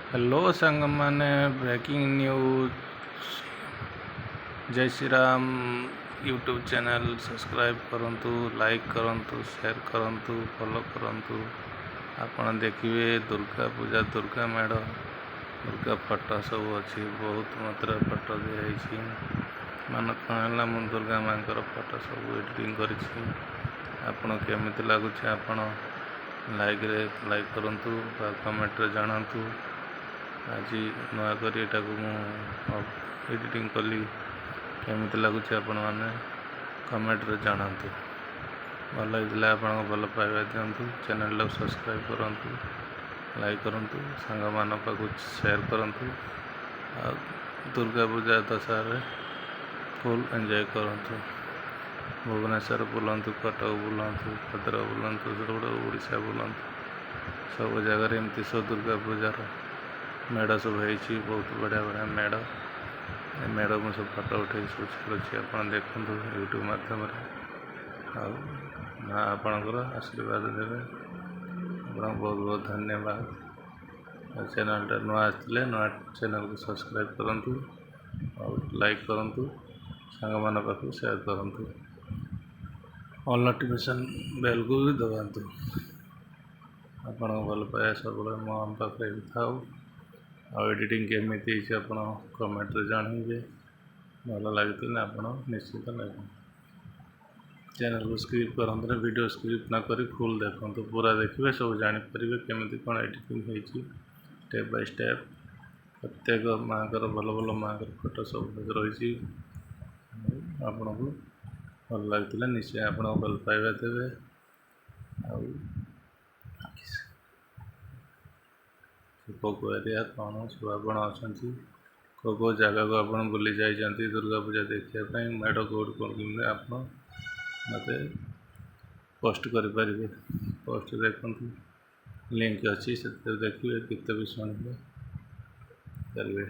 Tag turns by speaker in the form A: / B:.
A: Hello संग मैंने breaking news जय Shri Ram YouTube channel subscribe करंतु लाइक करंतु शेयर करंतु फॉलो करंतु। आपण देखिए दुर्गा पूजा दुर्गा मेढ़ दुर्गा फोटो सब अच्छी बहुत मात्रा फोटो दिखाई मान कौन है मु दुर्गा माँ फोटो सब एडिटिंग कर केमी लगुच आपण लाइक करंतु कमेंट रे जानतु। आज नुआ कर एडिटिंग कली केमी लगुच आपण मैंने कमेंट रे जानतु। भल होता आप भल पाइबा दिंतु चैनल सब्सक्राइब करंतु लाइक करंतु सांग मान पाक शेयर करंतु। दुर्गा पूजा दशहरा फुल एंजॉय करंतु। भुवनेश्वर बुलंतु कटक बुलंतु भद्रक बुलंतु ओडिशा बुलंतु सब जगह एमती सब दुर्गा पूजार मेढ़ सब है बहुत बढ़िया बढ़िया मेढ़ मुझे सब फोटो उठे सब छाड़ी आप देखूँ यूट्यूब मध्यम आपणकर आशीर्वाद देवे आप बहुत बहुत धन्यवाद। चैनल नुआ आसते नुआ चैनल को सब्सक्राइब करंतु और लाइक करंतु सांग मान पाख शेयर करंतु ऑल नोटिफिकेशन बेल को भी दबातु। आपण भल पाया सब मो आम पाखे था एडिटिंग केमी आप कमेंट रे जानवे भल लगे आप निश्चित लगे चैनल को स्क्रिप्ट करते वीडियो स्क्रिप्ट न करी फुल देखते पूरा देखिए सब जापर केमी कौन एडिटिंग हो स्टेप बाय स्टेप प्रत्येक माँ भल भल माँ फोटो सब रही आपन को भल लगे निश्चय आप भल पाइबा देवे। को एरिया कौन सब आप को जगह को आप बुली जाती दुर्गा पूजा देखापी मेढ़ कौट कौन आप मत पोस्ट करें पोस्ट देखु लिंक अच्छी से देखिए गीत भी शुणिए करेंगे।